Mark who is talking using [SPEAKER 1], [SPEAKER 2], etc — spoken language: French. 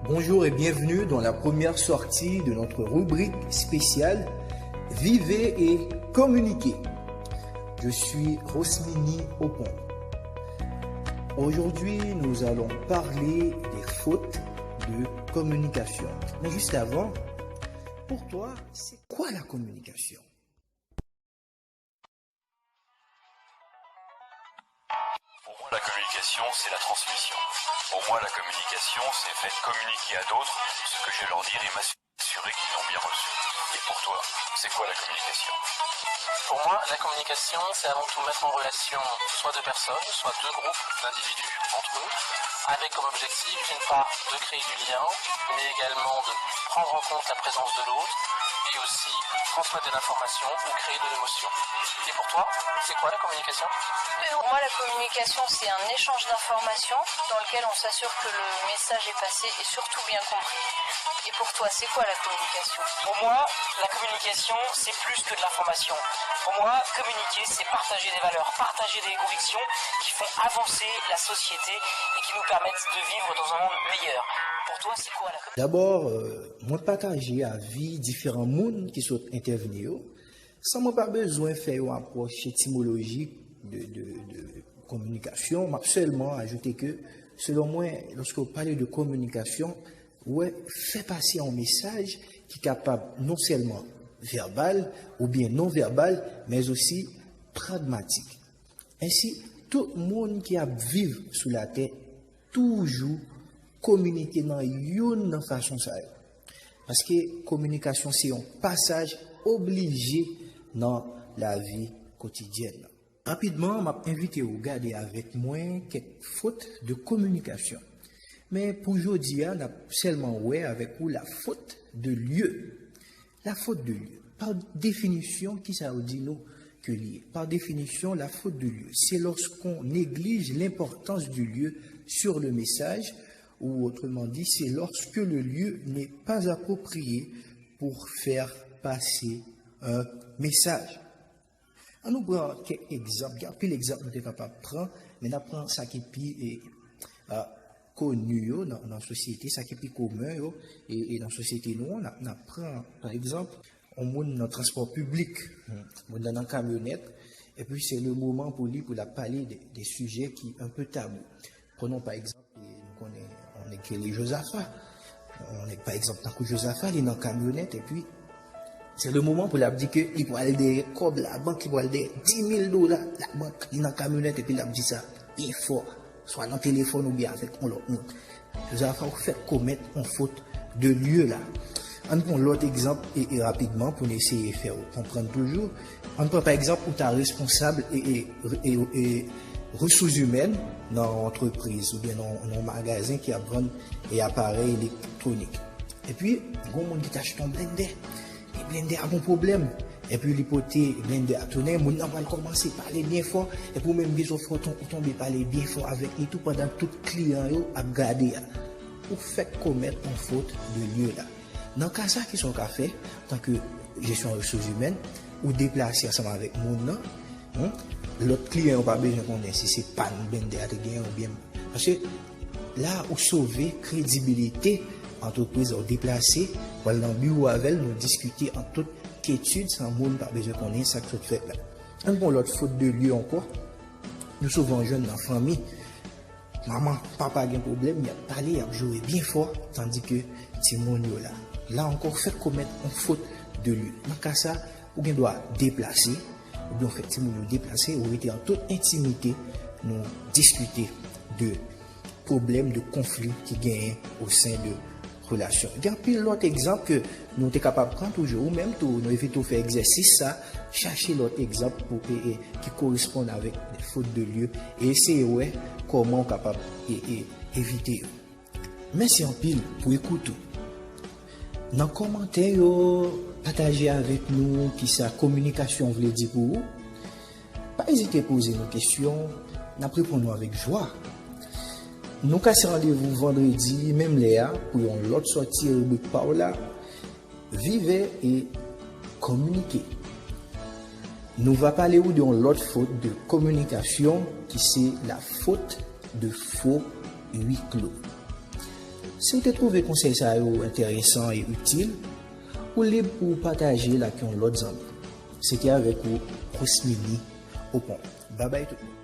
[SPEAKER 1] Bonjour et bienvenue dans la première sortie de notre rubrique spéciale Vivez et communiquez. Je suis Rosmini Opon. Aujourd'hui, nous allons parler des fautes de communication. Mais juste avant, pour toi, c'est quoi la communication?
[SPEAKER 2] Pour moi, la communication, c'est la transmission. Pour moi, la communication, c'est faire communiquer à d'autres ce que je vais leur dire et m'assurer qu'ils l'ont bien reçu. Et pour toi, c'est quoi la communication?
[SPEAKER 3] Pour moi, la communication, c'est avant tout mettre en relation soit deux personnes, soit deux groupes d'individus entre eux, avec comme objectif, d'une part, de créer du lien, mais également de prendre en compte la présence de l'autre, et aussi transmettre de l'information ou créer de l'émotion. Et pour toi, c'est quoi la communication?
[SPEAKER 4] Pour moi, la communication, c'est un échange d'informations dans lequel on s'assure que le message est passé et surtout bien compris. Et pour toi, c'est quoi la communication?
[SPEAKER 5] Pour moi, la communication, c'est plus que de l'information. Pour moi, communiquer, c'est partager des valeurs, partager des convictions qui font avancer la société et qui nous permettent de vivre dans un monde meilleur. Pour toi, c'est quoi la communication?
[SPEAKER 1] D'abord, moi partager à vie différents mondes qui sont intervenus sans moi pas besoin de faire une approche étymologique de communication, mais seulement ajouter que, selon moi, lorsqu'on parle de communication, ouais, fait passer un message qui est capable non seulement verbal ou bien non verbal, mais aussi pragmatique. Ainsi, tout le monde qui a vécu sous la terre, toujours communiquer dans une façon ça. Parce que communication, c'est un passage obligé dans la vie quotidienne. Rapidement, je invité à regarder avec moi quelques fautes de communication. Mais pour aujourd'hui, on a seulement ouais avec vous la faute de lieu. La faute de lieu. Par définition, qui ça veut dire nous que lié? Par définition, la faute de lieu, c'est lorsqu'on néglige l'importance du lieu sur le message, ou autrement dit, c'est lorsque le lieu n'est pas approprié pour faire passer un message. On nous prend quelques exemples. Il y a plus d'exemples que nous sommes capables de prendre, mais on prend ça qui est plus connu dans la société, ça qui est plus commun, et dans la société, nous, on apprend, par exemple, on monte dans le transport public, on dans une camionnette, et puis c'est le moment pour lui pour la parler des sujets qui sont un peu tabous. Prenons par exemple, on est que les Josaphat. On est par exemple dans le Josaphat, il est dans la camionnette, et puis c'est le moment pour la dire qu'il va aller des cobs, la banque, il va aller $10 000, la banque, il est dans la camionnette, et puis il a dit ça, bien fort, soit dans le téléphone ou bien avec l'autre monde. Josaphat fait commettre une faute de lieu là. On prend l'autre exemple et rapidement pour essayer de faire comprendre toujours. On prend par exemple où tu es responsable et ressources humaines dans l'entreprise ou bien dans un magasin qui a brand et appareils électroniques. Et puis, il y a un monde qui t'achète un blender. Et blender a un problème. Et puis, l'hypothèse blender a tourné, on va commencer à parler bien fort. Et pour même les offres, on tombe parler bien fort avec lui tout pendant tout client a gardé. Pour faire commettre une faute de lieu là. Dans le cas ça qui sont fait, en tant que gestion des ressources humaines, ou déplacer ensemble avec mon nom, l'autre client n'a pas besoin de connaître si c'est pas une blender à gagner ou bien. Parce que là, où sauver crédibilité, entreprise ou déplacer, pour aller dans le bureau avec nous discuter en toute quiétude, sans monde pas besoin de connaître ça que tu fais là. Un bon l'autre faute de lieu encore, nous souvent jeunes dans la famille, maman, papa a un problème, il a parlé, il a joué bien fort, tandis que c'est mon là. Là encore, fait commettre une faute de lieu. Dans ce cas ça, ou bien doit déplacer, ou bien fait nous déplacer, ou être en toute intimité, nous discuter de problèmes, de conflits qui gagnent au sein de relations. Il y a puis l'autre exemple que nous sommes capables de prendre toujours, ou même nous évitons de faire exercice ça, chercher l'autre exemple qui correspond avec les fautes de lieu et essayer ouais, comment on est capable d'éviter. Merci en pile pour écouter. Dans les commentaires, partagez avec nous qui sa communication veut dire pour vous. Pas hésiter à poser nos questions, nous répondons avec joie. Nous cassons rendez-vous vendredi, même Léa, pour une autre sortie rubrique par là. Vivez et communiquez. Nous va parler de l'autre faute de communication qui c'est la faute de faux huis clos. Si vous avez trouvé conseil ça intéressant et utile, ou libre pour partager la avec l'autre amis. C'était avec vous, Rosmini, au pont. Bye bye tout le monde.